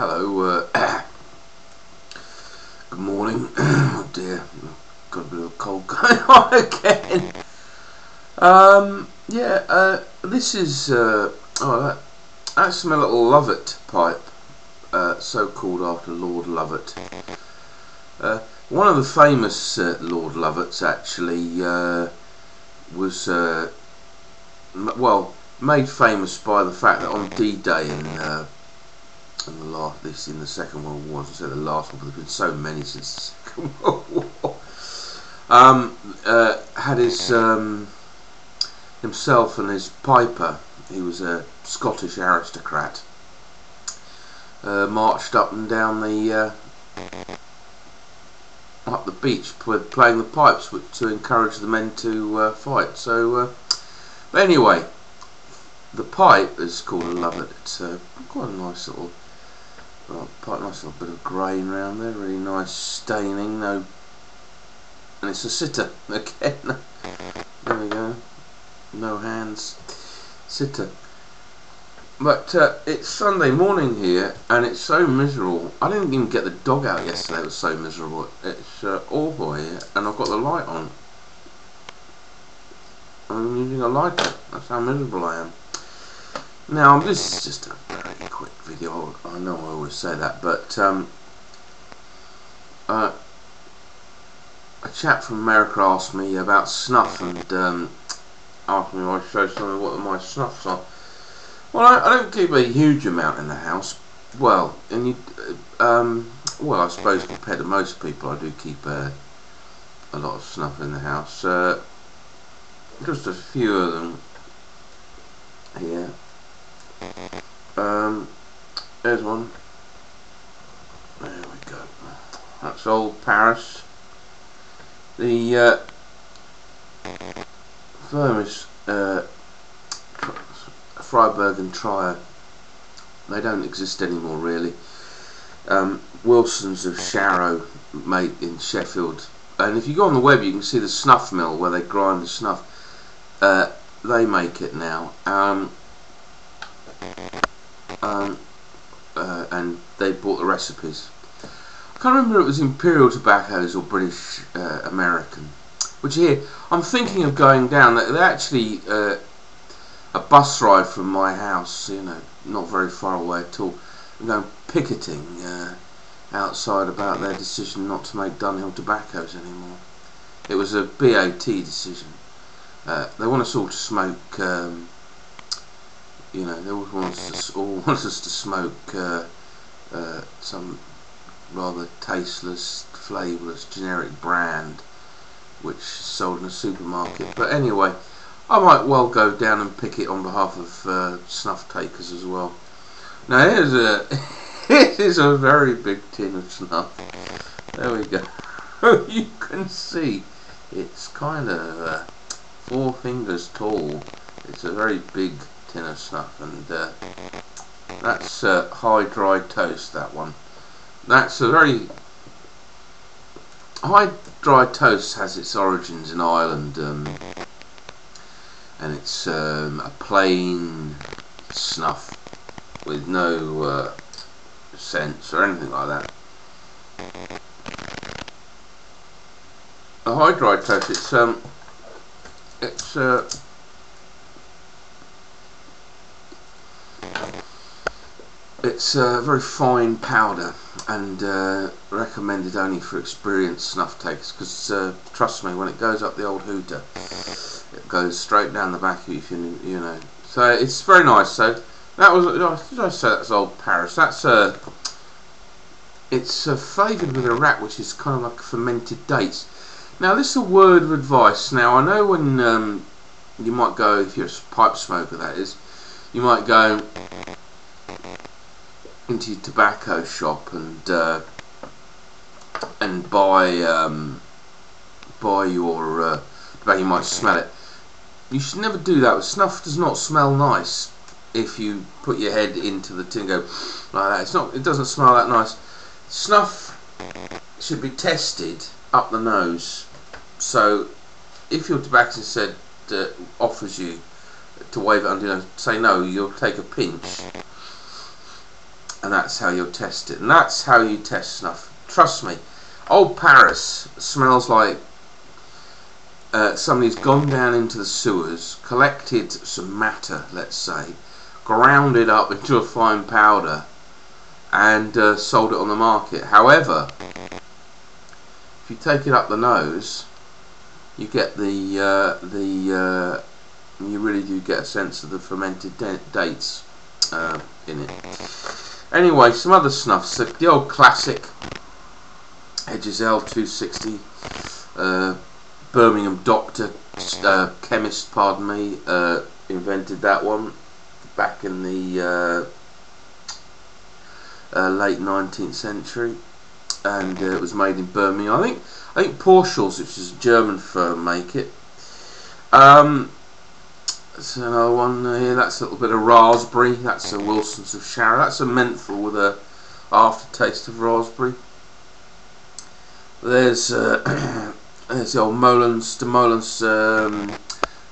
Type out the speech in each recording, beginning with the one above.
Hello, good morning. Oh dear, got a bit of a cold going on again. This is, that's my little Lovett pipe, so called after Lord Lovett. One of the famous Lord Lovetts actually was, made famous by the fact that on D-Day in the Second World War, as I said, the last one, but there's been so many since the Second World War. Had his himself and his piper. He was a Scottish aristocrat. Marched up and down the up the beach, playing the pipes to encourage the men to fight. So, but anyway, the pipe is called a Lovett. It's quite a nice little. Quite a nice little bit of grain around there, really nice staining, and it's a sitter again. There we go, no hands, sitter. But it's Sunday morning here, and it's so miserable. I didn't even get the dog out yesterday. It was so miserable. It's awful here, and I've got the light on. I'm using a lighter. That's how miserable I am. Now, this is just a very quick video. I know I always say that, but a chap from America asked me about snuff and asked me if I'd show some of what my snuffs are. Well, I don't keep a huge amount in the house. Well, I suppose compared to most people, I do keep a lot of snuff in the house. Just a few of them here. There's one. There we go. That's Old Paris. The Vermis, Freiburg and Trier, they don't exist anymore really. Wilson's of Sharrow, made in Sheffield, and if you go on the web you can see the snuff mill where they grind the snuff. They make it now. And they bought the recipes. I can't remember if it was Imperial Tobaccos or British American. Which here, I'm thinking of going down. They're actually a bus ride from my house, not very far away at all. I'm going picketing outside about their decision not to make Dunhill Tobaccos anymore. It was a BOT decision. They want us all to smoke. They always want us to smoke some rather tasteless, flavourless, generic brand which is sold in a supermarket. But anyway, I might well go down and pick it on behalf of snuff takers as well. Now here's a very big tin of snuff. There we go. You can see it's kind of 4 fingers tall. It's a very big tin of snuff, and that's high dry toast. That one. That's a very high dry toast. Has its origins in Ireland, and it's a plain snuff with no scents or anything like that. A high dry toast. It's a very fine powder, and recommended only for experienced snuff takers, because trust me, when it goes up the old hooter, it goes straight down the back of you, So it's very nice. So that was, did I say that's Old Paris? That's it's flavoured with a rat which is kind of like fermented dates. Now this is a word of advice. Now I know when you might go, if you're a pipe smoker that is, you might go into your tobacco shop and buy your tobacco. You might smell it. You should never do that. Snuff does not smell nice if you put your head into the tin and go like that. It doesn't smell that nice. Snuff should be tested up the nose. So if your tobacconist offers you to wave it under your nose, say no. You'll take a pinch. and that's how you'll test it, and that's how you test snuff. Trust me, old Paris smells like somebody's gone down into the sewers, collected some matter, let's say, ground it up into a fine powder, and sold it on the market. However, if you take it up the nose, you get you really do get a sense of the fermented dates in it. Anyway, some other snuffs. So the old classic Hedges L260, Birmingham doctor, chemist, pardon me, invented that one back in the late 19th century, and it was made in Birmingham. I think Porschel's, which is a German firm, make it. That's another one here. That's a little bit of raspberry. That's a Wilson's of Sharrow. That's a menthol with a aftertaste of raspberry. There's there's the old de Molen's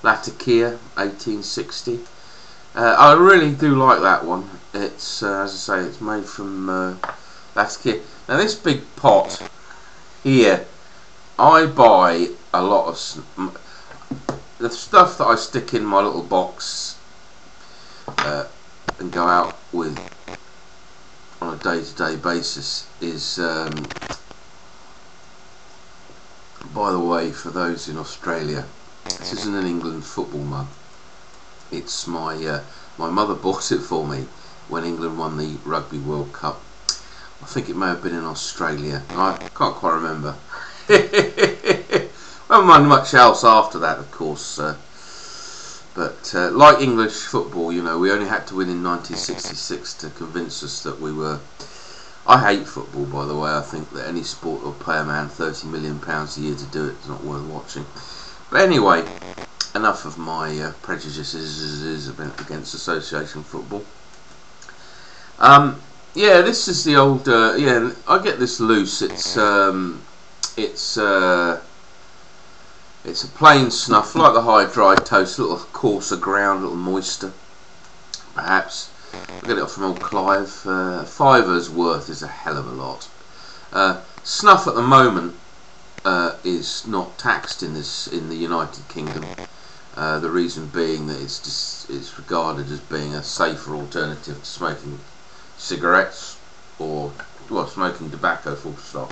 Latakia 1860. I really do like that one. It's as I say, it's made from Latakia. Now this big pot here, I buy a lot of the stuff that I stick in my little box and go out with on a day-to-day basis is, by the way, for those in Australia, this isn't an England football mug. It's my mother bought it for me when England won the Rugby World Cup. I think it may have been in Australia. I can't quite remember. I haven't won much else after that, of course. But like English football, you know, we only had to win in 1966 to convince us that we were. I hate football, by the way. I think that any sport will pay a man £30 million a year to do it. It's not worth watching. But anyway, enough of my prejudices against association football. Yeah, this is the old. Yeah, I get this loose. It's a plain snuff, like the high dried toast, a little coarser ground, a little moister, perhaps. I get it from old Clive. Fiver's worth is a hell of a lot. Snuff at the moment is not taxed in the United Kingdom. The reason being that it's regarded as being a safer alternative to smoking cigarettes or smoking tobacco, full stop.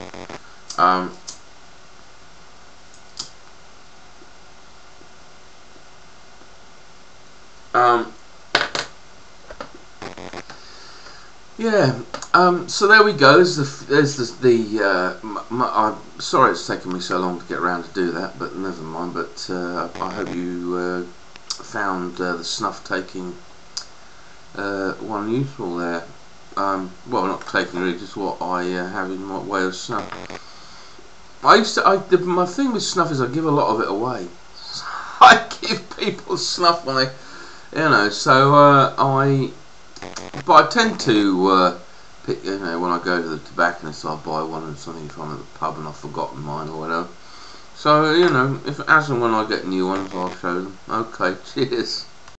Yeah. So there we go. I'm sorry it's taken me so long to get around to do that, but never mind. But I hope you found the snuff taking one useful there. Well, not taking really, just what I have in my way of snuff. My thing with snuff is I give a lot of it away. I give people snuff when they, but I tend to pick, when I go to the tobacconist, I'll buy one or something if I'm at the pub and I've forgotten mine or whatever. So, if as and when I get new ones, I'll show them. Okay, cheers.